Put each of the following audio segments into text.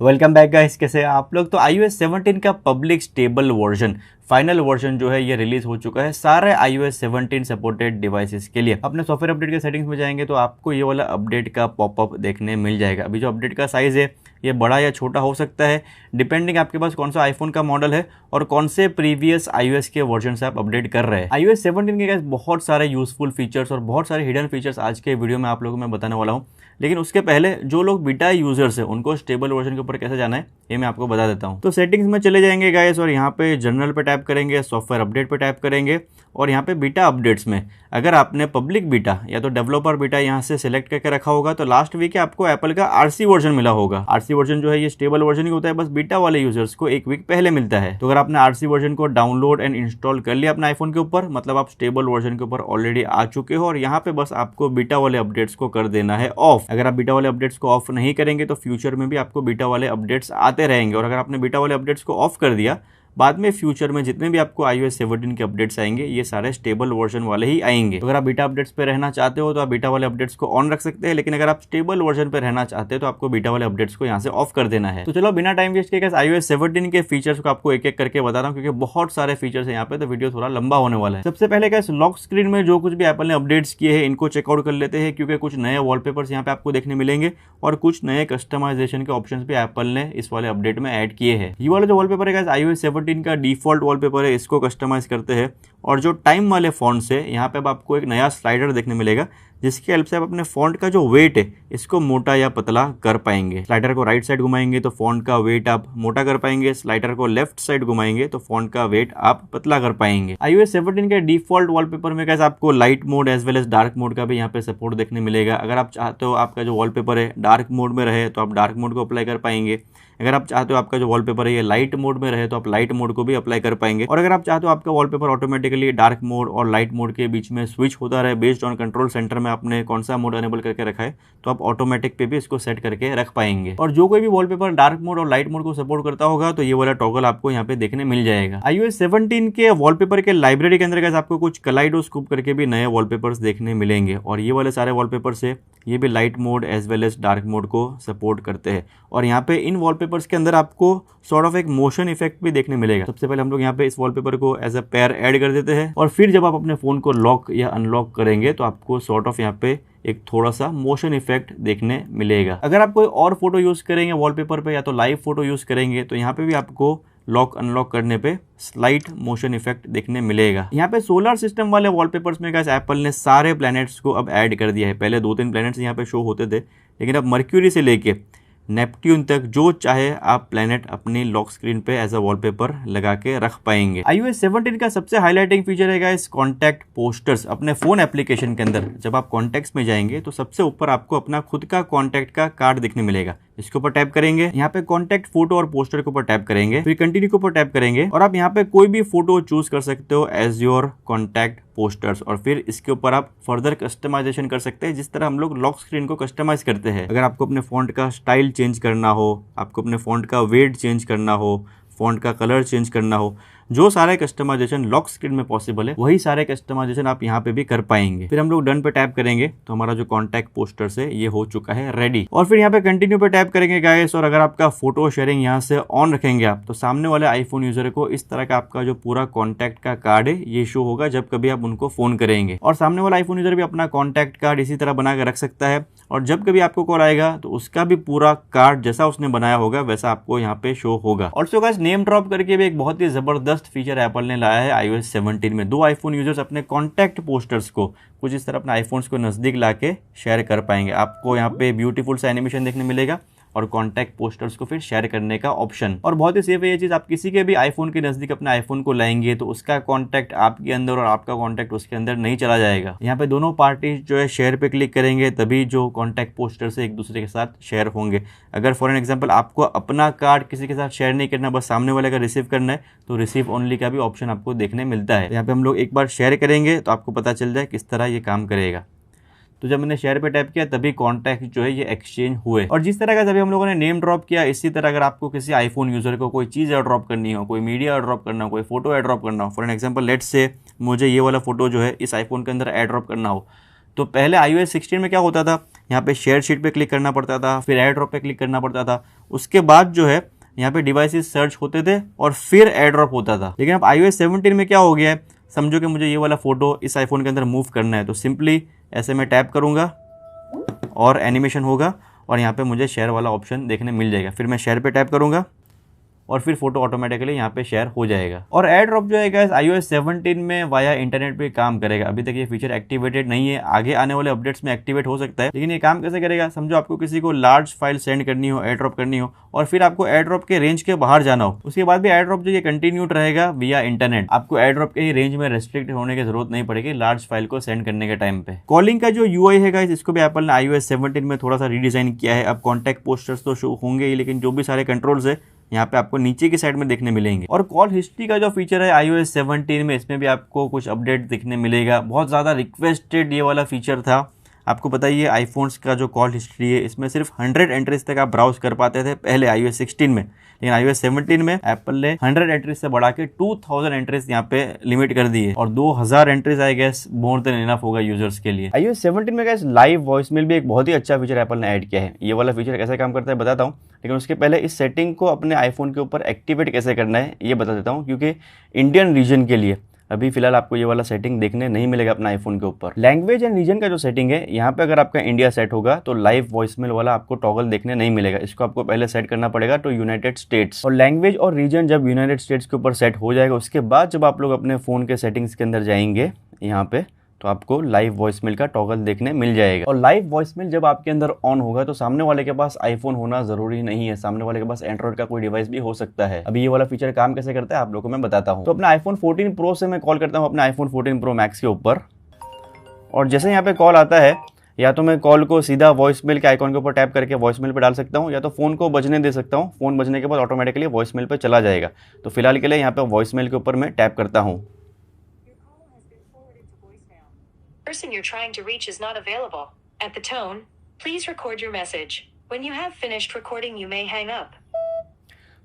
Welcome back guys, कैसे हैं आप लोग। तो iOS 17 का public stable version, final version जो है ये रिलीज हो चुका है सारे iOS 17 सपोर्टेड डिवाइसेस के लिए। अपने सॉफ्टवेयर अपडेट के सेटिंग्स में जाएंगे तो आपको ये वाला अपडेट का पॉपअप देखने मिल जाएगा। अभी जो अपडेट का साइज है ये बड़ा या छोटा हो सकता है डिपेंडिंग आपके पास कौन सा आईफोन का मॉडल है और कौन से प्रीवियस iOS के वर्जन से आप अपडेट कर रहे हैं। iOS 17 के गाइस बहुत सारे यूजफुल फीचर्स और बहुत सारे हिडन फीचर्स आज के वीडियो में आप लोगों को मैं बताने वाला हूँ। लेकिन उसके पहले जो लोग बीटा यूजर्स है उनको स्टेबल वर्जन के ऊपर कैसे जाना है ये मैं आपको बता देता हूँ। तो सेटिंग्स में चले जाएंगे गाइस और यहाँ पे जनरल पे टैप करेंगे, सॉफ्टवेयर अपडेट पे टैप करेंगे और यहाँ पे बीटा अपडेट्स में अगर आपने पब्लिक बीटा या तो डेवलपर बीटा यहाँ से सिलेक्ट करके रखा होगा तो लास्ट वीक आपको एप्पल का आरसी वर्जन मिला होगा। आरसी वर्जन जो है ये स्टेबल वर्जन ही होता है, बस बीटा वाले यूजर्स को एक वीक पहले मिलता है। तो अगर आपने आरसी वर्जन को डाउनलोड एंड इंस्टॉल कर लिया अपने आईफोन के ऊपर, मतलब आप स्टेबल वर्जन के ऊपर ऑलरेडी आ चुके हो और यहाँ पे बस आपको बीटा वाले अपडेट्स को कर देना है ऑफ। अगर आप बीटा वाले अपडेट्स को ऑफ नहीं करेंगे तो फ्यूचर में भी आपको बीटा वाले अपडेट्स आते रहेंगे और अगर आपने बीटा वाले अपडेट्स को ऑफ कर दिया बाद में फ्यूचर में जितने भी आपको iOS 17 के अपडेट्स आएंगे ये सारे स्टेबल वर्जन वाले ही आएंगे। तो अगर आप बीटा अपडेट्स पे रहना चाहते हो तो आप बीटा वाले अपडेट्स को ऑन रख सकते हैं, लेकिन अगर आप स्टेबल वर्जन पे रहना चाहते हैं तो आपको बीटा वाले अपडेट्स को यहाँ से ऑफ कर देना है। तो चलो बिना टाइम वेस्ट किए iOS 17 के फीचर्स को आपको एक एक करके बता रहा हूँ क्योंकि बहुत सारे फीचर्स है यहाँ पे, तो वीडियो थोड़ा लंबा होने वाला है। सबसे पहले क्या लॉक स्क्रीन में जो कुछ भी एप्पल ने अपडेट्स किए हैं इनको चेकआउट कर लेते हैं क्योंकि कुछ नए वॉलपेपर्स यहाँ पे आपको देखने मिलेंगे और कुछ नए कस्टमाइजेशन के ऑप्शंस भी एप्पल ने इस वाले अपडेट में ऐड किए हैं। ये वाला जो वॉलपेपर है iOS 17 का डिफॉल्ट वॉलपेपर है, इसको कस्टमाइज करते हैं और जो टाइम वाले फॉन्ट से यहाँ पे अब आपको एक नया स्लाइडर देखने मिलेगा जिसकी हेल्प से आप अपने फॉन्ट का जो वेट है इसको मोटा या पतला कर पाएंगे। स्लाइडर को राइट साइड घुमाएंगे तो फॉन्ट का वेट आप मोटा कर पाएंगे, स्लाइडर को लेफ्ट साइड घुमाएंगे तो फॉन्ट का वेट आप पतला कर पाएंगे। iOS 17 के डिफॉल्ट वॉलपेपर में कैसे आपको light mode as well as dark mode का भी यहाँ पे सपोर्ट देखने मिलेगा। अगर आप चाहते हो आपका जो वॉलपेपर है डार्क मोड में रहे तो आप डार्क मोड को अप्लाई कर पाएंगे। अगर आप चाहते हो आपका जो वॉलपेपर है ये लाइट मोड में रहे तो आप लाइट मोड को भी अप्लाई कर पाएंगे और अगर आप चाहते हो आपका वॉलपेपर ऑटोमेटिकली डार्क मोड और लाइट मोड के बीच में स्विच होता रहे बेस्ड ऑन कंट्रोल सेंटर में आपने कौन सा मोड अनेबल करके रखा है तो आप ऑटोमेटिक पे भी इसको सेट करके रख पाएंगे। और जो कोई भी वॉलपेपर डार्क मोड और लाइट मोड को सपोर्ट करता होगा तो ये वाला टॉगल आपको यहाँ पे देखने मिल जाएगा। iOS 17 के वॉलपेपर के लाइब्रेरी के अंदर आपको कुछ कलाइडोस्कोप करके भी नए वॉलपेपर्स देखने मिलेंगे और ये वाले सारे वॉलपेपर से ये भी light mode as well as dark mode को सपोर्ट करते हैं और यहाँ पे इन वॉलपेपर्स के अंदर आपको सॉर्ट ऑफ एक मोशन इफेक्ट भी देखने मिलेगा। सबसे पहले हम लोग यहाँ पे इस वॉलपेपर को एज अ पेयर ऐड कर देते हैं और फिर जब आप अपने फोन को लॉक या अनलॉक करेंगे तो आपको सॉर्ट ऑफ यहाँ पे एक थोड़ा सा मोशन इफेक्ट देखने मिलेगा। अगर आप कोई और फोटो यूज करेंगे वॉलपेपर पे या तो लाइव फोटो यूज करेंगे तो यहाँ पे भी आपको लॉक अनलॉक करने पे स्लाइट मोशन इफेक्ट देखने मिलेगा। यहाँ पे सोलर सिस्टम वाले वॉलपेपर्स में गाइस एप्पल ने सारे प्लैनेट्स को अब ऐड कर दिया है। पहले 2-3 प्लैनेट्स यहाँ पे शो होते थे लेकिन अब मर्क्यूरी से लेके नेपट्यून तक जो चाहे आप प्लैनेट अपनी लॉक स्क्रीन पे एज अ वॉलपेपर लगा के रख पाएंगे। iOS 17 का सबसे हाईलाइटिंग फीचर है गाइस कॉन्टैक्ट पोस्टर्स। अपने फोन एप्लीकेशन के अंदर जब आप कॉन्टैक्ट्स में जाएंगे तो सबसे ऊपर आपको अपना खुद का कॉन्टैक्ट का कार्ड दिखने मिलेगा। इसके ऊपर टैप करेंगे, यहाँ पे कॉन्टैक्ट फोटो और पोस्टर के ऊपर टैप करेंगे, फिर कंटिन्यू के ऊपर टैप करेंगे और आप यहाँ पे कोई भी फोटो चूज कर सकते हो एज योर कॉन्टैक्ट पोस्टर्स और फिर इसके ऊपर आप फर्दर कस्टमाइजेशन कर सकते हैं जिस तरह हम लोग लॉक स्क्रीन को कस्टमाइज करते हैं। अगर आपको अपने फॉन्ट का स्टाइल चेंज करना हो, आपको अपने फॉन्ट का वेट चेंज करना हो, फॉन्ट का कलर चेंज करना हो, जो सारे कस्टमाइजेशन लॉक स्क्रीन में पॉसिबल है वही सारे कस्टमाइजेशन आप यहाँ पे भी कर पाएंगे। फिर हम लोग डन पे टैप करेंगे तो हमारा जो कॉन्टैक्ट पोस्टर है ये हो चुका है रेडी और फिर यहाँ पे कंटिन्यू पे टैप करेंगे गाइस और अगर आपका फोटो शेयरिंग यहाँ से ऑन रखेंगे आप तो सामने वाले आईफोन यूजर को इस तरह का आपका जो पूरा कॉन्टैक्ट का कार्ड है ये शो होगा जब कभी आप उनको फोन करेंगे और सामने वाला आईफोन यूजर भी अपना कॉन्टैक्ट कार्ड इसी तरह बना के रख सकता है और जब कभी आपको कॉल आएगा तो उसका भी पूरा कार्ड जैसा उसने बनाया होगा वैसा आपको यहाँ पे शो होगा। ऑल्सो गाइस नेम ड्रॉप करके भी एक बहुत ही जबरदस्त फीचर एप्पल ने लाया है iOS 17 में। 2 आईफोन यूजर्स अपने कॉन्टैक्ट पोस्टर्स को कुछ इस तरह अपने आईफोन्स को नजदीक लाके शेयर कर पाएंगे। आपको यहाँ पे ब्यूटीफुल सा एनिमेशन देखने मिलेगा और कॉन्टैक्ट पोस्टर्स को फिर शेयर करने का ऑप्शन। और बहुत ही सेफ है ये चीज, आप किसी के भी आईफोन के नजदीक अपने आईफोन को लाएंगे तो उसका कॉन्टैक्ट आपके अंदर और आपका कॉन्टैक्ट उसके अंदर नहीं चला जाएगा। यहाँ पे दोनों पार्टी जो है शेयर पे क्लिक करेंगे तभी जो कॉन्टैक्ट पोस्टर से एक दूसरे के साथ शेयर होंगे। अगर फॉर एन एग्जांपल आपको अपना कार्ड किसी के साथ शेयर नहीं करना, बस सामने वाले का रिसीव करना है तो रिसीव ओनली का भी ऑप्शन आपको देखने मिलता है। यहाँ पे हम लोग एक बार शेयर करेंगे तो आपको पता चल जाए किस तरह ये काम करेगा। तो जब मैंने शेयर पे टैप किया तभी कॉन्टैक्ट जो है ये एक्सचेंज हुए। और जिस तरह का जब हम लोगों ने नेम ड्रॉप किया इसी तरह अगर आपको किसी आईफोन यूजर को कोई चीज़ एयर ड्रॉप करनी हो, कोई मीडिया एयर ड्रॉप करना हो, कोई फोटो एयर ड्रॉप करना हो, for an example let's say मुझे ये वाला फोटो जो है इस आईफोन के अंदर एयर ड्रॉप करना हो तो पहले iOS 16 में क्या होता था यहाँ पे शेयर शीट पे क्लिक करना पड़ता था, फिर एयर ड्रॉप पे क्लिक करना पड़ता था। उसके बाद जो है यहाँ पे डिवाइसेस सर्च होते थे और फिर एयर ड्रॉप होता था। लेकिन अब iOS 17 में क्या हो गया है, समझो कि मुझे ये वाला फोटो इस आईफोन के अंदर मूव करना है, तो सिंपली ऐसे मैं टैप करूंगा और एनिमेशन होगा और यहाँ पे मुझे शेयर वाला ऑप्शन देखने मिल जाएगा। फिर मैं शेयर पे टैप करूंगा और फिर फोटो ऑटोमेटिकली यहाँ पे शेयर हो जाएगा। और एयर ड्रॉप जो है गाइस iOS 17 में वाया इंटरनेट पे काम करेगा। अभी तक ये फीचर एक्टिवेटेड नहीं है, आगे आने वाले अपडेट्स में एक्टिवेट हो सकता है। लेकिन ये काम कैसे करेगा, समझो आपको किसी को लार्ज फाइल सेंड करनी हो, एयर ड्रॉप करनी हो और फिर आपको एयर ड्रॉप के रेंज के बाहर जाना हो, उसके बाद भी एयर ड्रॉप जो ये कंटिन्यूड रहेगा विया इंटरनेट। आपको एयर ड्रॉप के ही रेंज में रेस्ट्रिक्ट होने की जरूरत नहीं पड़ेगी लार्ज फाइल को सेंड करने के टाइम पे। कॉलिंग का जो UI है गाइस, इसको भी एप्पल ने iOS 17 में थोड़ा सा रीडिजाइन किया है। अब कॉन्टैक्ट पोस्टर्स तो शो होंगे ही, लेकिन जो भी सारे कंट्रोल्स है यहाँ पे आपको नीचे की साइड में देखने मिलेंगे। और कॉल हिस्ट्री का जो फीचर है iOS 17 में, इसमें भी आपको कुछ अपडेट दिखने मिलेगा। बहुत ज़्यादा रिक्वेस्टेड ये वाला फीचर था। आपको पता ही है आईफोन्स का जो कॉल हिस्ट्री है, इसमें सिर्फ 100 एंट्रीज तक आप ब्राउज कर पाते थे पहले iOS 16 में, लेकिन iOS 17 में एप्पल ने 100 एंट्रीज से बढ़ा के 2000 एंट्रीज यहाँ पे लिमिट कर दी है। और 2000 entries I guess more than enough होगा यूजर्स के लिए। iOS 17 में गाइस लाइव वॉइसमेल भी एक बहुत ही अच्छा फीचर एप्पल ने ऐड किया है। ये वाला फीचर कैसे काम करता है बताता हूँ, लेकिन उसके पहले इस सेटिंग को अपने आईफोन के ऊपर एक्टिवेट कैसे करना है ये बता देता हूँ, क्योंकि इंडियन रीजन के लिए अभी फिलहाल आपको ये वाला सेटिंग देखने नहीं मिलेगा अपना आईफोन के ऊपर। लैंग्वेज एंड रीजन का जो सेटिंग है, यहाँ पे अगर आपका इंडिया सेट होगा तो लाइव वॉइसमेल वाला आपको टॉगल देखने नहीं मिलेगा। इसको आपको पहले सेट करना पड़ेगा टू यूनाइटेड स्टेट्स। और लैंग्वेज और रीजन जब यूनाइटेड स्टेट्स के ऊपर सेट हो जाएगा, उसके बाद जब आप लोग अपने फोन के सेटिंग्स के अंदर जाएंगे यहाँ पे, तो आपको लाइव वॉइसमेल का टॉगल देखने मिल जाएगा। और लाइव वॉइसमेल जब आपके अंदर ऑन होगा तो सामने वाले के पास आईफोन होना जरूरी नहीं है, सामने वाले के पास एंड्रॉइड का कोई डिवाइस भी हो सकता है। अभी ये वाला फीचर काम कैसे करता है आप लोगों को मैं बताता हूँ। तो अपना आईफोन 14 प्रो से मैं कॉल करता हूँ अपने आईफोन 14 प्रो मैक्स के ऊपर, और जैसे यहाँ पे कॉल आता है, या तो मैं कॉल को सीधा वॉइसमेल के आइकॉन के ऊपर टैप करके वॉइसमेल पे डाल सकता हूँ, या तो फोन को बजने दे सकता हूँ। फोन बजने के बाद ऑटोमेटिकली वॉइसमेल पे चला जाएगा। तो फिलहाल के लिए यहाँ पे वॉइसमेल के ऊपर मैं टैप करता हूँ। Person you're trying to reach is not available. At the tone, please record your message. When you have finished recording, you may hang up.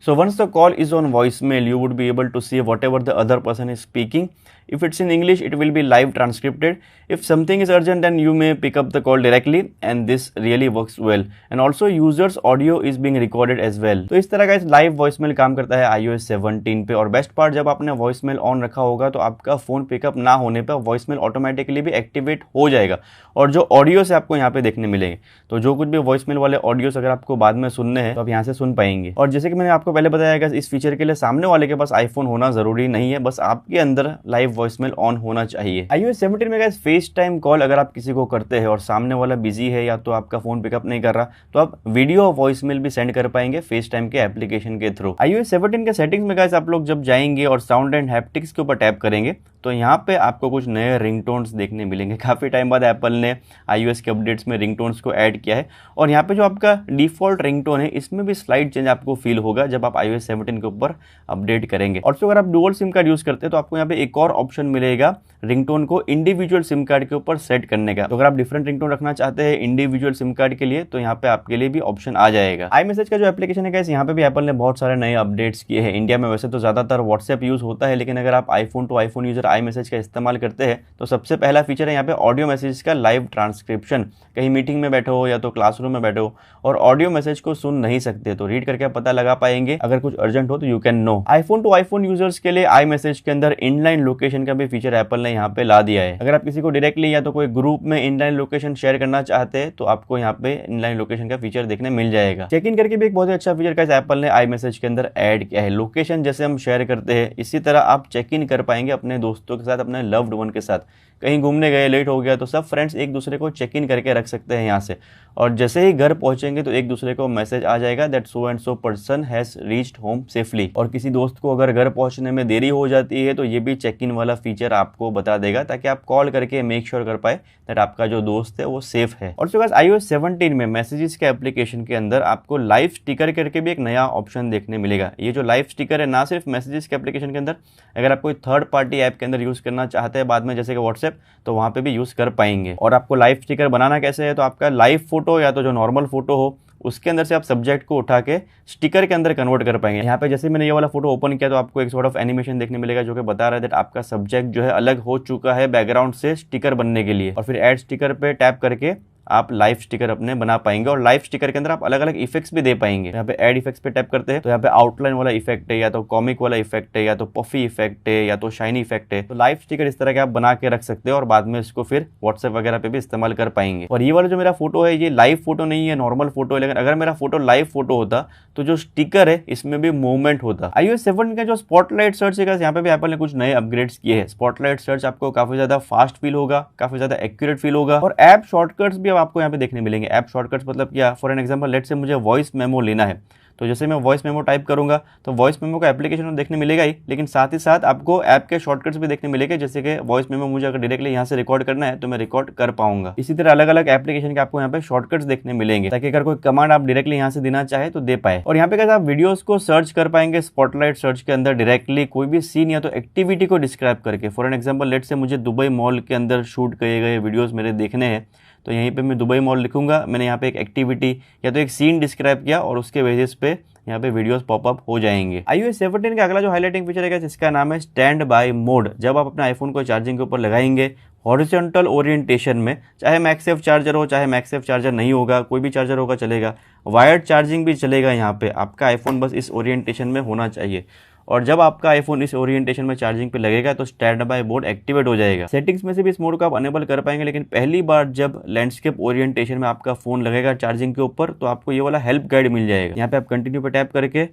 So once the call is on voicemail, you would be able to see whatever the other person is speaking. If it's in English, it will be live transcripted. If something is urgent, then you may pick up the call directly, and this really works well. And also users audio is being recorded as well. तो इस तरह का इस live voicemail काम करता है iOS 17 पे। और बेस्ट पार्ट, जब आपने वॉइसमेल ऑन रखा होगा तो आपका फोन पिकअप ना होने पर वॉइसमेल ऑटोमेटिकली भी एक्टिवेट हो जाएगा, और जो ऑडियो से आपको यहाँ पे देखने मिलेंगे, तो जो कुछ भी वॉइसमेल वाले ऑडियोस अगर आपको बाद में सुनने हैं तो आप यहाँ से सुन पाएंगे। और जैसे कि मैंने आपको पहले बताया कि इस फीचर के लिए सामने वाले के पास आईफोन होना जरूरी नहीं है, बस आपके अंदर लाइव वॉइसमेल ऑन होना चाहिए। iOS 17 में गाइस फेस टाइम कॉल अगर आप किसी को करते हैं और सामने वाला बिजी है या तो आपका फोन पिकअप नहीं कर रहा, तो आप वीडियो वॉइसमेल भी सेंड कर पाएंगे फेस टाइम के एप्लीकेशन के थ्रू। iOS 17 के सेटिंग्स में गाइस आप लोग जब जाएंगे और साउंड एंड हैप्टिक्स के ऊपर टैप करेंगे, तो यहाँ पे आपको कुछ नए रिंगटोन्स देखने मिलेंगे। काफ़ी टाइम बाद एप्पल ने iOS के अपडेट्स में रिंगटोन्स को ऐड किया है, और यहाँ पे जो आपका डिफॉल्ट रिंगटोन है इसमें भी स्लाइड चेंज आपको फील होगा जब आप iOS 17 के ऊपर अपडेट करेंगे। और अगर आप डुअल सिम कार्ड यूज़ करते हैं तो आपको यहाँ पे एक और ऑप्शन मिलेगा रिंगटोन को इंडिविजुअल सिम कार्ड के ऊपर सेट करने का। तो अगर आप डिफरेंट रिंगटोन रखना चाहते हैं इंडिविजुअल सिम कार्ड के लिए, तो यहाँ पे आपके लिए भी ऑप्शन आ जाएगा। iMessage का जो एप्लीकेशन है गाइस, यहाँ पे भी एप्पल ने बहुत सारे नए अपडेट्स किए हैं। इंडिया में वैसे तो ज्यादातर व्हाट्सएप यूज होता है, लेकिन अगर आप iPhone to iPhone user iMessage का इस्तेमाल करते हैं तो सबसे पहला फीचर है यहाँ पे ऑडियो मैसेज का लाइव ट्रांसक्रिप्शन। कहीं मीटिंग में बैठे हो या तो क्लासरूम में बैठे हो और ऑडियो मैसेज को सुन नहीं सकते, तो रीड करके आप पता लगा पाएंगे। अगर कुछ अर्जेंट हो तो you can know. IPhone to iPhone users के लिए iMessage के अंदर इनलाइन लोकेशन का भी फीचर एप्पल ने यहाँ पे ला दिया है। अगर आप किसी को डायरेक्टली या तो कोई ग्रुप में इनलाइन लोकेशन शेयर करना चाहते हैं तो आपको यहाँ पे इनलाइन लोकेशन का फीचर देखने मिल जाएगा। चेक इन करके भी एक बहुत ही अच्छा फीचर का एप्पल ने iMessage के अंदर ऐड किया है। लोकेशन जैसे हम शेयर करते हैं इसी तरह आप चेक इन कर पाएंगे अपने दोस्तों के साथ, अपने लव्ड वन के साथ। कहीं घूमने गए, लेट हो गया, तो सब फ्रेंड्स एक दूसरे को चेक इन करके रख सकते हैं यहाँ से, और जैसे ही घर पहुंचेंगे तो एक दूसरे को मैसेज आ जाएगा that so and so person has reached home safely. और किसी दोस्त को अगर घर पहुंचने में देरी हो जाती है तो ये भी चेक इन वाला फीचर आपको बता देगा, ताकि आप कॉल करके मेक श्योर कर पाए दैट आपका जो दोस्त है वो सेफ है। और iOS 17 में मैसेजेस के एप्लीकेशन के अंदर आपको लाइव स्टिकर करके भी एक नया ऑप्शन देखने मिलेगा। ये जो लाइव स्टिकर है ना सिर्फ मैसेजेस के एप्लीकेशन के अंदर, अगर आप कोई थर्ड पार्टी ऐप के अंदर यूज करना चाहते हैं बाद में जैसे कि व्हाट्सएप, तो वहां पे भी यूज कर पाएंगे। और आपको लाइव स्टिकर बनाना कैसे है, तो आपका लाइव फोटो या तो जो नॉर्मल फोटो हो उसके अंदर से आप सब्जेक्ट को उठा के स्टिकर के अंदर कन्वर्ट कर पाएंगे। यहाँ पे जैसे मैंने ये वाला फोटो ओपन किया तो आपको एक सॉर्ट ऑफ एनिमेशन देखने मिलेगा जो कि बता रहा है दैट आपका सब्जेक्ट जो है अलग हो चुका है बैकग्राउंड से स्टिकर बनने के लिए। और फिर ऐड स्टिकर पे टैप करके आप लाइव स्टिकर अपने बना पाएंगे और लाइव स्टिकर के अंदर आप अलग अलग इफेक्ट्स भी दे पाएंगे। यहाँ पे ऐड इफेक्ट्स पे टैप करते हैं तो यहाँ पे आउटलाइन वाला इफेक्ट है, या तो कॉमिक वाला इफेक्ट है, या तो पफी इफेक्ट है, या तो शाइनी इफेक्ट है। तो लाइव स्टिकर इस तरह के आप बना के रख सकते हो और बाद में इसको फिर व्हाट्सएप वगैरह पे भी इस्तेमाल कर पाएंगे। और ये वाला जो मेरा फोटो है ये लाइव फोटो नहीं है, नॉर्मल फोटो है, लेकिन अगर मेरा फोटो लाइव फोटो होता तो जो स्टिकर है इसमें भी मूवमेंट होता। iOS 17 का जो स्पॉटलाइट सर्च है यहाँ पे भी एप्पल ने कुछ नए अपग्रेड्स किए हैं। स्पॉटलाइट सर्च आपको काफी ज्यादा फास्ट फील होगा, काफी ज्यादा एक्यूरेट फील होगा और ऐप शॉर्टकट्स भी अब आपको यहाँ पे देखने मिलेंगे। ऐप शॉर्टकट्स मतलब क्या, for an example let's say मुझे वॉइस मेमो लेना है तो जैसे मैं वॉइस मेमो टाइप करूंगा तो वॉइस मेमो का एप्लीकेशन में देखने मिलेगा ही, लेकिन साथ ही साथ आपको ऐप के शॉर्टकट्स भी देखने मिलेंगे। जैसे कि वॉइस मेमो मुझे अगर डायरेक्टली यहाँ से रिकॉर्ड करना है तो मैं रिकॉर्ड कर पाऊंगा। इसी तरह अलग अलग एप्लीकेशन के आपको यहाँ पे शॉर्टकट्स देखने मिलेंगे ताकि अगर कोई कमांड आप डायरेक्टली यहाँ से देना चाहे तो दे पाए। और यहाँ पे कैसे आप वीडियोस को सर्च कर पाएंगे स्पॉटलाइट सर्च के अंदर डायरेक्टली कोई भी सीन या तो एक्टिविटी को डिस्क्राइब करके। फॉर एन एग्जाम्पल लेट से मुझे दुबई मॉल के अंदर शूट किए गए वीडियोज मेरे देखने हैं तो यहीं पे मैं दुबई मॉल लिखूंगा। मैंने यहाँ पे एक एक्टिविटी या तो एक सीन डिस्क्राइब किया और उसके बेसिस पे यहाँ पे वीडियोस पॉपअप हो जाएंगे। iOS 17 का अगला जो हाईलाइटिंग फीचर है इसका नाम है स्टैंड बाय मोड। जब आप अपने आईफोन को चार्जिंग के ऊपर लगाएंगे हॉरिजॉन्टल ओरिएंटेशन में, चाहे मैगसेफ चार्जर हो चाहे मैगसेफ चार्जर नहीं होगा, कोई भी चार्जर होगा चलेगा, वायर्ड चार्जिंग भी चलेगा। यहाँ पे आपका आईफोन बस इस ओरिएंटेशन में होना चाहिए और जब आपका आईफोन इस ओरिएंटेशन में चार्जिंग पे लगेगा तो स्टैंड बाय मोड एक्टिवेट हो जाएगा। सेटिंग्स में से भी इस मोड को आप अनेबल कर पाएंगे, लेकिन पहली बार जब लैंडस्केप ओरिएंटेशन में आपका फोन लगेगा चार्जिंग के ऊपर तो आपको ये वाला हेल्प गाइड मिल जाएगा। यहाँ पे आप कंटिन्यू पे टैप करके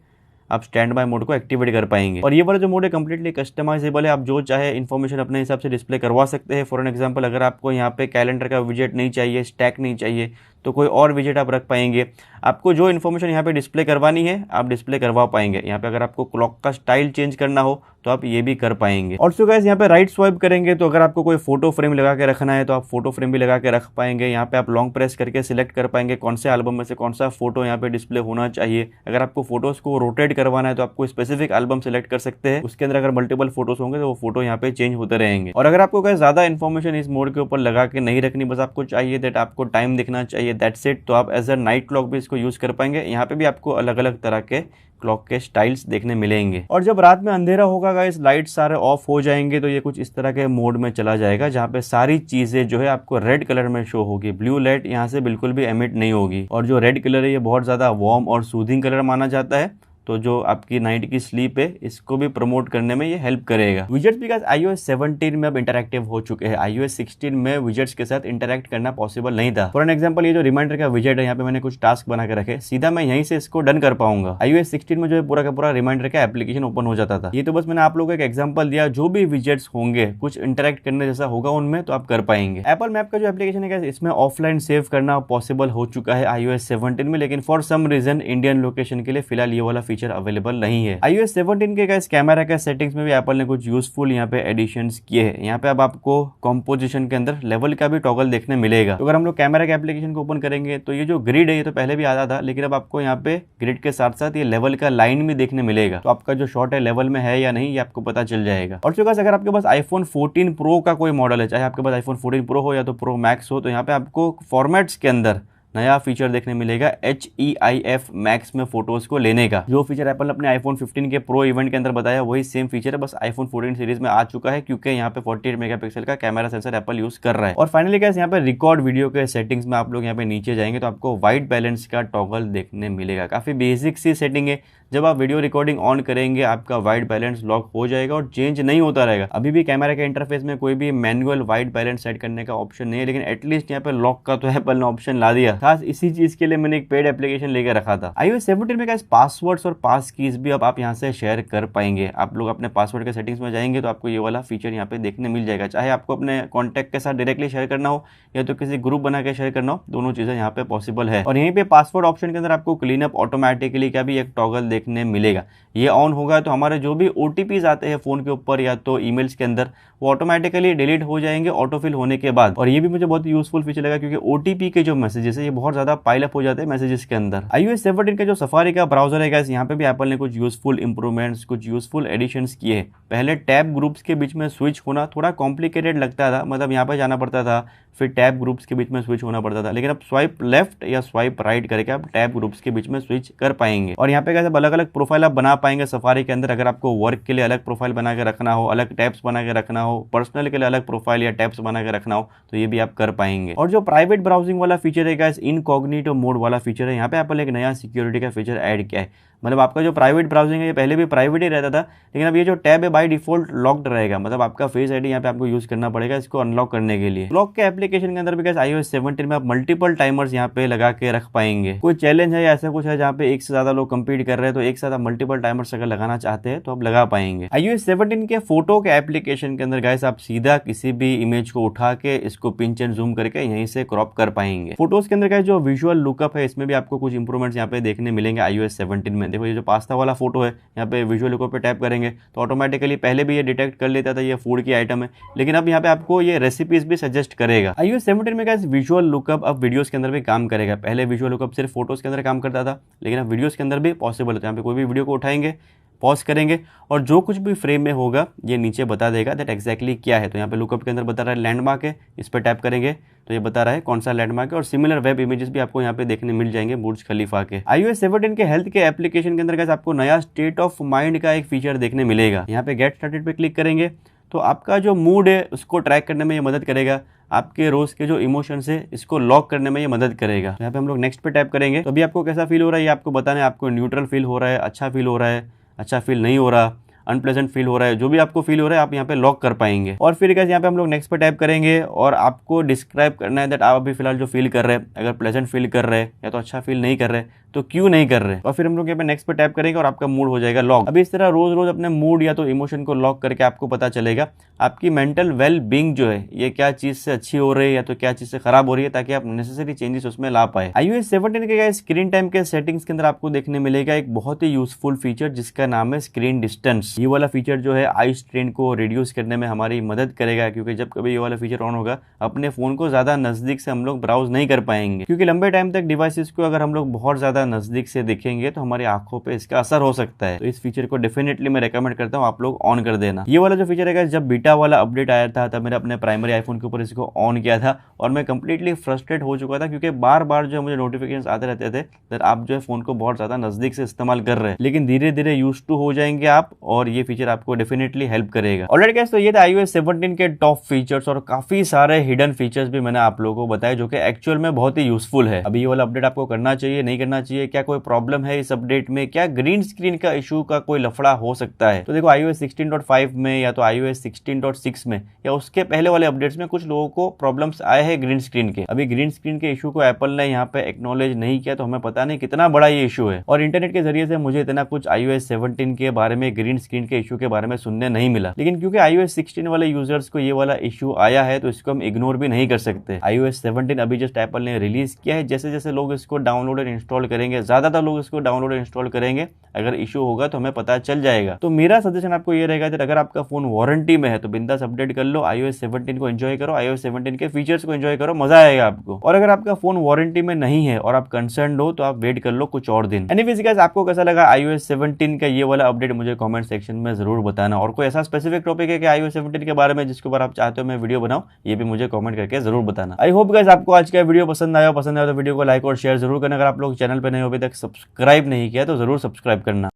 आप स्टैंड बाय मोड को एक्टिवेट कर पाएंगे। और ये वाला जो मोड है कंप्लीटली कस्टमाइजेबल है, आप जो चाहे इन्फॉर्मेशन अपने हिसाब से डिस्प्ले करवा सकते हैं। फॉर एन एग्जांपल अगर आपको यहाँ पे कैलेंडर का विजेट नहीं चाहिए, स्टैक नहीं चाहिए तो कोई और विजेट आप रख पाएंगे। आपको जो इन्फॉर्मेशन यहाँ पे डिस्प्ले करवानी है आप डिस्प्ले करवा पाएंगे। यहाँ पे अगर आपको क्लॉक का स्टाइल चेंज करना हो तो आप ये भी कर पाएंगे। और सो गाइस यहाँ पे राइट स्वाइप करेंगे तो अगर आपको कोई फोटो फ्रेम लगा के रखना है तो आप फोटो फ्रेम भी लगा के रख पाएंगे। यहाँ पे आप लॉन्ग प्रेस करके सिलेक्ट कर पाएंगे कौन से एल्बम में से कौन सा फोटो यहाँ पे डिस्प्ले होना चाहिए। अगर आपको फोटोज को रोटेट करवाना है तो आपको स्पेसिफिक एल्बम सिलेक्ट कर सकते हैं। उसके अंदर अगर मल्टीपल फोटोज होंगे तो वो फोटो यहाँ पे चेंज होते रहेंगे। और अगर आपको ज्यादा इन्फॉर्मेशन इस मोड के ऊपर लगा के नहीं रखनी, बस आपको चाहिए दैट आपको टाइम दिखना चाहिए, दैट्स इट, तो आप एज अ नाइट क्लॉक भी इसको यूज कर पाएंगे। यहाँ पे भी आपको अलग अलग तरह के क्लॉक के स्टाइल्स देखने मिलेंगे। और जब रात में अंधेरा होगा गाइस, लाइट सारे ऑफ हो जाएंगे तो ये कुछ इस तरह के मोड में चला जाएगा जहाँ पे सारी चीजें जो है आपको रेड कलर में शो होगी। ब्लू लाइट यहाँ से बिल्कुल भी एमिट नहीं होगी। और जो रेड कलर है ये बहुत ज्यादा वार्म और सूदिंग कलर माना जाता है, तो जो आपकी नाइट की स्लीप है इसको भी प्रमोट करने में ये हेल्प करेगा। विजेट्स भी iOS 17 में अब इंटरैक्टिव हो चुके हैं। iOS 16 में विजेट्स के साथ इंटरैक्ट करना पॉसिबल नहीं था। फॉर एन एग्जांपल ये जो रिमाइंडर का विजेट है यहाँ पे मैंने कुछ टास्क बना के रखे, सीधा मैं यहीं से इसको डन कर पाऊंगा। iOS 16 में जो है पूरा का पूरा रिमाइंडर का एप्लीकेशन ओपन हो जाता था। ये तो बस मैंने आप लोगों को एक एग्जाम्पल दिया, जो भी विजेट्स होंगे कुछ इंटरैक्ट करने जैसा होगा उनमें तो आप कर पाएंगे। एप्पल मैप का जो एप्लीकेशन है इसमें ऑफलाइन सेव करना पॉसिबल हो चुका है iOS 17 में, लेकिन for some reason Indian location के लिए फिलहाल ये वाला फीचर अवेलेबल नहीं है। iOS 17 के गाइस कैमरा के सेटिंग्स में भी एप्पल ने कुछ यूजफुल यहाँ पे एडिशंस किए हैं। यहाँ पे अब आपको कंपोजिशन के अंदर लेवल का भी टॉगल देखने मिलेगा। तो अगर हम लोग कैमरा के एप्लीकेशन को ओपन करेंगे तो ये जो ग्रिड है ये तो पहले भी आता था, लेकिन अब आपको यहाँ पे ग्रिड के साथ साथ ये लेवल का लाइन भी देखने मिलेगा। तो आपका जो शॉट है लेवल में है या नहीं ये आपको पता चल जाएगा। और गाइस अगर आपके पास iPhone 14 Pro का कोई मॉडल है, चाहे आपके पास iPhone 14 Pro हो या तो Pro Max हो, तो यहाँ पे आपको फॉर्मेट्स के अंदर नया फीचर देखने मिलेगा HEIF मैक्स में फोटोज को लेने का। जो फीचर एप्पल अपने आईफोन 15 के प्रो इवेंट के अंदर बताया वही सेम फीचर है, बस आईफोन 14 सीरीज में आ चुका है क्योंकि यहाँ पे 48 मेगापिक्सल का कैमरा सेंसर एप्पल यूज कर रहा है। और फाइनली गाइस यहाँ पे रिकॉर्ड वीडियो के सेटिंग्स में आप लोग यहाँ पे नीचे जाएंगे तो आपको व्हाइट बैलेंस का टॉगल देखने मिलेगा। काफी बेसिक सी सेटिंग है। जब आप वीडियो रिकॉर्डिंग ऑन करेंगे आपका व्हाइट बैलेंस लॉक हो जाएगा और चेंज नहीं होता रहेगा। अभी भी कैमरा के इंटरफेस में कोई भी मैनुअल व्हाइट बैलेंस सेट करने का ऑप्शन नहीं है, लेकिन एटलीस्ट यहाँ पे लॉक का तो एप्पल ने ऑप्शन ला दिया। खास इसी चीज के लिए मैंने एक पेड एप्लीकेशन लेकर रखा था। iOS 17 में गाइस पासवर्ड्स और पास कीज भी अब आप यहाँ से शेयर कर पाएंगे। आप लोग अपने पासवर्ड के सेटिंग्स में जाएंगे तो आपको ये वाला फीचर यहाँ पे देखने मिल जाएगा। चाहे आपको अपने कॉन्टैक्ट के साथ डायरेक्टली शेयर करना हो या तो किसी ग्रुप बना के शेयर करना हो, दोनों चीजें यहाँ पे पॉसिबल है। और यहीं पे पासवर्ड ऑप्शन के अंदर आपको क्लीन अप ऑटोमेटिकली का भी एक टॉगल देखने मिलेगा। ये ऑन होगा तो हमारे जो भी OTPs आते हैं फोन के ऊपर या तो ईमेल्स के अंदर वो ऑटोमेटिकली डिलीट हो जाएंगे ऑटोफिल होने के बाद। और ये भी मुझे बहुत यूजफुल फीचर लगा क्योंकि OTP के जो मैसेजेस है ये बहुत ज्यादा पाइल अप हो जाते हैं मैसेजेस के अंदर। iOS 17 का जो सफारी का ब्राउजर है गाइस यहाँ पे भी एप्पल ने कुछ यूजफुल इंप्रूवमेंट्स, कुछ यूजफुल एडिशंस किए हैं। पहले टैब ग्रुप्स के बीच में स्विच होना थोड़ा कॉम्प्लिकेटेड लगता था, मतलब यहाँ पे जाना पड़ता था फिर टैब ग्रुप्स के बीच में स्विच होना पड़ता था, लेकिन अब स्वाइप लेफ्ट या स्वाइप राइट करके आप टैब ग्रुप्स के बीच में स्विच कर पाएंगे। और यहाँ पे कैसे अलग अलग प्रोफाइल आप बना पाएंगे सफारी के अंदर। अगर आपको वर्क के लिए अलग प्रोफाइल बना के रखना हो, अलग टैब्स बना के रखना हो, पर्सनल के लिए अलग प्रोफाइल या टैब्स बना के रखना हो, तो ये भी आप कर पाएंगे। और जो प्राइवेट ब्राउजिंग वाला फीचर है गाइस, इनकॉग्निटो मोड वाला फीचर है, यहाँ पे एप्पल एक नया सिक्योरिटी का फीचर ऐड किया है। मतलब आपका जो प्राइवेट ब्राउजिंग है ये पहले भी प्राइवेट ही रहता था, लेकिन अब ये जो टैब है बाय डिफॉल्ट लॉक्ड रहेगा। मतलब आपका फेस आईडी यहाँ पे आपको यूज करना पड़ेगा इसको अनलॉक करने के लिए। लॉक के एप्लीकेशन के अंदर भी iOS 17 में आप मल्टीपल टाइमर्स यहाँ पे लगा के रख पाएंगे। कोई चैलेंज है या ऐसा कुछ है जहाँ पे एक से ज्यादा लोग कंपीट कर रहे हैं, तो एक साथ आप मल्टीपल टाइमर्स अगर लगाना चाहते हैं तो आप लगा पाएंगे। iOS 17 के फोटो के एप्लीकेशन के अंदर गाइस आप सीधा किसी भी इमेज को उठा के इसको पिंच एंड जूम करके यहीं से क्रॉप कर पाएंगे। फोटोज के अंदर गाइस जो विजुअल लुकअप है इसमें भी आपको कुछ इंप्रूवमेंट्स यहाँ पे देखने मिलेंगे iOS 17 में। देखो ये जो पास्ता वाला फोटो है, यहाँ पे विजुअल लुकअप पे टैप करेंगे तो ऑटोमेटिकली पहले भी ये डिटेक्ट कर लेता था ये फूड की आइटम है, लेकिन अब यहाँ पे आपको ये रेसिपीज भी सजेस्ट करेगा। iOS 17 में गाइस विजुअल लुकअप अब वीडियोस के अंदर भी काम करेगा। पहले विजुअल लुकअप सिर्फ फोटोज के अंदर काम करता था, लेकिन अब वीडियोस के अंदर भी पॉसिबल होता है। यहाँ पे कोई भी वीडियो को उठाएंगे, पॉज करेंगे और जो कुछ भी फ्रेम में होगा ये नीचे बता देगा दैट एक्जैक्टली क्या है। तो यहाँ पे लुकअप के अंदर बता रहा है लैंडमार्क है, इस पर टैप करेंगे तो ये बता रहा है कौन सा लैंडमार्क है। और सिमिलर वेब इमेजेस भी आपको यहाँ पे देखने मिल जाएंगे बुर्ज खलीफा के। iOS 17 के हेल्थ के एप्लीकेशन के अंदर गाइस आपको नया स्टेट ऑफ माइंड का एक फीचर देखने मिलेगा। यहाँ पे गेट स्टार्टेड पे क्लिक करेंगे तो आपका जो मूड है उसको ट्रैक करने में ये मदद करेगा। आपके रोज के जो इमोशंस है इसको लॉक करने में ये मदद करेगा। यहाँ पे हम लोग नेक्स्ट पे टैप करेंगे तो अभी आपको कैसा फील हो रहा है ये आपको बताना है। आपको न्यूट्रल फील हो रहा है, अच्छा फील हो रहा है, अच्छा फील नहीं हो रहा, अनप्लेजेंट फील हो रहा है, जो भी आपको फील हो रहा है आप यहाँ पे लॉक कर पाएंगे। और फिर गाइस यहाँ पे हम लोग नेक्स्ट पे टैप करेंगे और आपको डिस्क्राइब करना है दैट आप अभी फिलहाल जो फील कर रहे हैं, अगर प्लेजेंट फील कर रहे हैं या तो अच्छा फील नहीं कर रहे तो क्यों नहीं कर रहे। और फिर हम लोग यहाँ पे नेक्स्ट पे टैप करेंगे और आपका मूड हो जाएगा लॉक। अभी इस तरह रोज रोज अपने मूड या तो इमोशन को लॉक करके आपको पता चलेगा आपकी मेंटल वेल बीइंग जो है ये क्या चीज से अच्छी हो रही है या तो क्या चीज से खराब हो रही है, ताकि आप नेसेसरी चेंजेस उसमें ला पाए। iOS 17 के स्क्रीन टाइम के सेटिंग्स के अंदर आपको देखने मिलेगा एक बहुत ही यूजफुल फीचर जिसका नाम है स्क्रीन डिस्टेंस। ये वाला फीचर जो है आई स्ट्रेन को रिड्यूस करने में हमारी मदद करेगा, क्योंकि जब कभी ये वाला फीचर ऑन होगा अपने फोन को ज्यादा नजदीक से हम लोग ब्राउज नहीं कर पाएंगे, क्योंकि लंबे टाइम तक डिवाइसेस को अगर हम लोग बहुत ज्यादा नजदीक से देखेंगे तो हमारी आंखों पे इसका असर हो सकता है। तो इस फीचर को डेफिनेटली मैं रेकमेंड करता हूँ आप लोग ऑन कर देना। ये वाला जो फीचर है जब बीटा वाला अपडेट आया था तब मैंने अपने प्राइमरी आईफोन के ऊपर इसको ऑन किया था और मैं कंप्लीटली फ्रस्ट्रेट हो चुका था, क्योंकि बार बार जो मुझे नोटिफिकेशंस आते रहते थे सर आप जो है फोन को बहुत ज्यादा नजदीक से इस्तेमाल कर रहे हैं। लेकिन धीरे धीरे यूज्ड टू हो जाएंगे आप और ये फीचर आपको डेफिनेटली हेल्प करेगा। ऑलराइट गाइस, तो ये था iOS 17 के टॉप फीचर्स और काफी सारे हिडन फीचर्स भी मैंने आप लोगों को बताए जो कि एक्चुअल में बहुत ही यूजफुल है। अभी ये वाला अपडेट आपको करना चाहिए, नहीं करना चाहिए, क्या कोई प्रॉब्लम है इस अपडेट में, क्या ग्रीन स्क्रीन का इशू का कोई लफड़ा हो सकता है। तो देखो iOS 16.5 में या तो iOS 16.6 में या उसके पहले वाले अपडेट्स में कुछ लोगों को प्रॉब्लम्स आए हैं ग्रीन स्क्रीन के। अभी ग्रीन स्क्रीन के इशू को एप्पल ने यहाँ पे एक्नॉलेज नहीं किया, तो हमें पता नहीं कितना बड़ा ये इशू है। और इंटरनेट के जरिए से मुझे इतना कुछ iOS 17 के बारे में, ग्रीन स्क्रीन के इशू के बारे में सुनने नहीं मिला। लेकिन क्योंकि iOS 16 वाले यूजर्स को ये वाला इशू आया है तो इसको हम इग्नोर भी नहीं कर सकते। iOS 17 अभी जस्ट एप्पल ने रिलीज किया है, जैसे जैसे लोग इसको डाउनलोड और इंस्टॉल करेंगे, ज्यादातर लोग इसको डाउनलोड और इंस्टॉल करेंगे, अगर इशू होगा तो हमें पता चल जाएगा। तो मेरा सजेशन आपको ये रहेगा कि अगर आपका फोन वारंटी में है तो बिंदास अपडेट कर लो, iOS 17 को एंजॉय करो, iOS 17 के फीचर्स को एंजॉय करो, मजा आएगा आपको। और अगर आपका फोन वारंटी में नहीं है और आप कंसर्न हो तो आप वेट कर लो कुछ और दिन। एनीवेज गाइस, आपको कैसा लगा iOS 17 का ये वाला अपडेट मुझे कमेंट सेक्शन में जरूर बताना। और कोई ऐसा स्पेसिफिक टॉपिक है कि iOS 17 के बारे में जिसके ऊपर आप चाहते हो मैं वीडियो बनाऊं, ये भी मुझे कमेंट करके जरूर बताना। आई होप गाइस आपको आज का वीडियो पसंद आया तो वीडियो को लाइक और शेयर जरूर करना। अगर आप लोग चैनल पे नहीं हो अभी तक सब्सक्राइब नहीं किया तो जरूर सब्सक्राइब करना।